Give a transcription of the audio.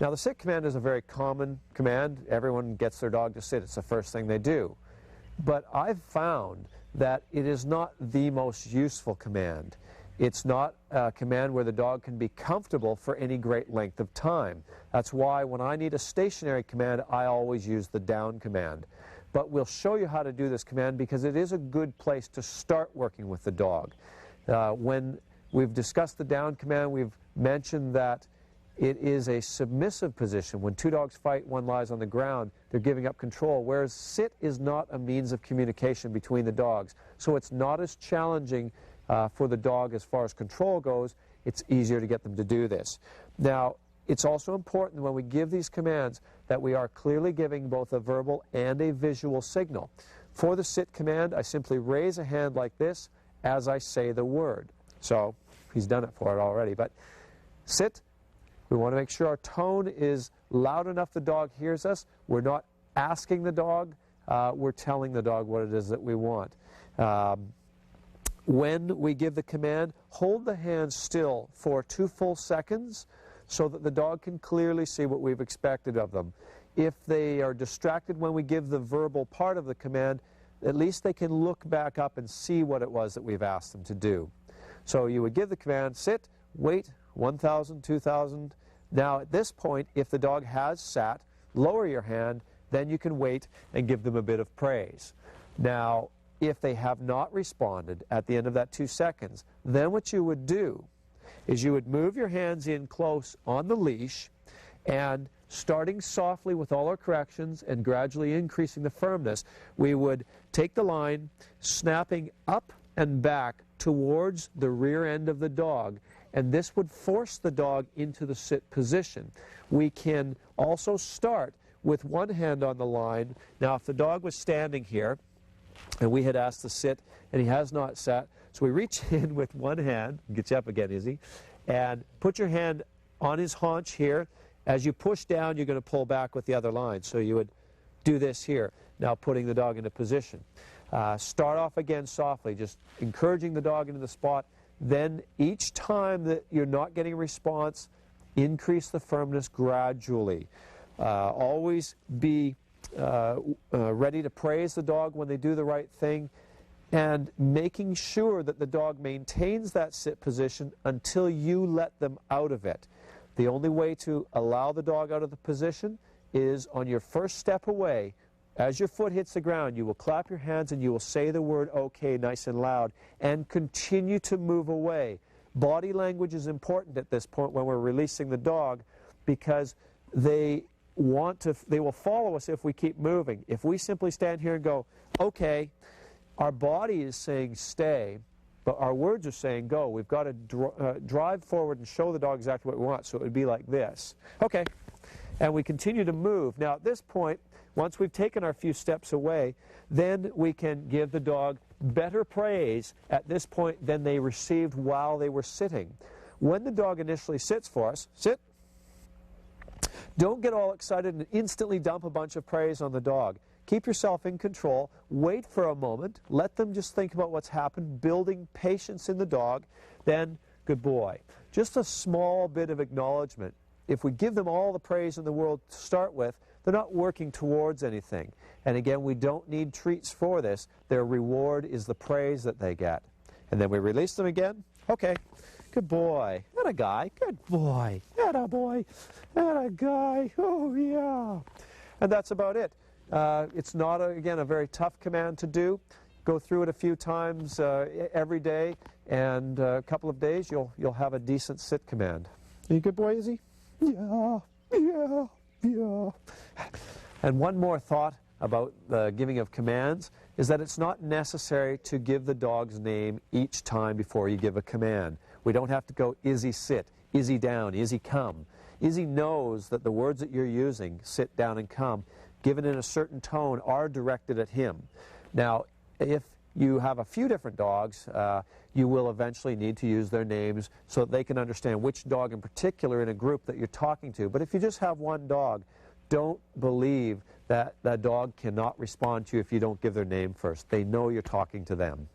Now the sit command is a very common command. Everyone gets their dog to sit. It's the first thing they do. But I've found that it is not the most useful command. It's not a command where the dog can be comfortable for any great length of time. That's why when I need a stationary command, I always use the down command. But we'll show you how to do this command because it is a good place to start working with the dog. When we've discussed the down command, we've mentioned that it is a submissive position. When two dogs fight, one lies on the ground, they're giving up control, whereas sit is not a means of communication between the dogs. So it's not as challenging for the dog as far as control goes. It's easier to get them to do this. Now, it's also important when we give these commands that we are clearly giving both a verbal and a visual signal. For the sit command, I simply raise a hand like this as I say the word. So, he's done it for it already, but sit. We want to make sure our tone is loud enough the dog hears us. We're not asking the dog, we're telling the dog what it is that we want. When we give the command, hold the hand still for 2 full seconds so that the dog can clearly see what we've expected of them. If they are distracted when we give the verbal part of the command, at least they can look back up and see what it was that we've asked them to do. So you would give the command, sit, wait, 1,000, 2,000. Now at this point, if the dog has sat, lower your hand, then you can wait and give them a bit of praise. Now, if they have not responded at the end of that 2 seconds, then what you would do is you would move your hands in close on the leash and starting softly with all our corrections and gradually increasing the firmness, we would take the line, snapping up and back towards the rear end of the dog, and this would force the dog into the sit position. We can also start with one hand on the line. Now if the dog was standing here and we had asked to sit and he has not sat, so we reach in with one hand, get you up again, Izzy, and put your hand on his haunch here. As you push down, you're going to pull back with the other line. So you would do this here, now putting the dog into position. Start off again softly, just encouraging the dog into the spot. Then each time that you're not getting a response, increase the firmness gradually. Always be ready to praise the dog when they do the right thing, and making sure that the dog maintains that sit position until you let them out of it. The only way to allow the dog out of the position is on your first step away. As your foot hits the ground, you will clap your hands and you will say the word okay nice and loud and continue to move away. Body language is important at this point when we're releasing the dog because they will follow us if we keep moving. If we simply stand here and go, okay, our body is saying stay, but our words are saying go. We've got to drive forward and show the dog exactly what we want. So it would be like this. Okay. And we continue to move. Now at this point, once we've taken our few steps away, then we can give the dog better praise at this point than they received while they were sitting. When the dog initially sits for us, sit. Don't get all excited and instantly dump a bunch of praise on the dog. Keep yourself in control. Wait for a moment. Let them just think about what's happened, building patience in the dog. Then, good boy. Just a small bit of acknowledgement. If we give them all the praise in the world to start with, they're not working towards anything. And again, we don't need treats for this. Their reward is the praise that they get. And then we release them again. Okay. Good boy. Atta guy. Good boy. Atta boy. Atta guy. Oh, yeah. And that's about it. It's not, again, a very tough command to do. Go through it a few times every day, and a couple of days you'll have a decent sit command. Are you a good boy, Izzy? Yeah, yeah, yeah. And one more thought about the giving of commands is that it's not necessary to give the dog's name each time before you give a command. We don't have to go Izzy sit, Izzy down, Izzy come. Izzy knows that the words that you're using, sit down and come, given in a certain tone, are directed at him. Now, if you have a few different dogs, you will eventually need to use their names so that they can understand which dog in particular in a group that you're talking to. But if you just have one dog, don't believe that that dog cannot respond to you if you don't give their name first. They know you're talking to them.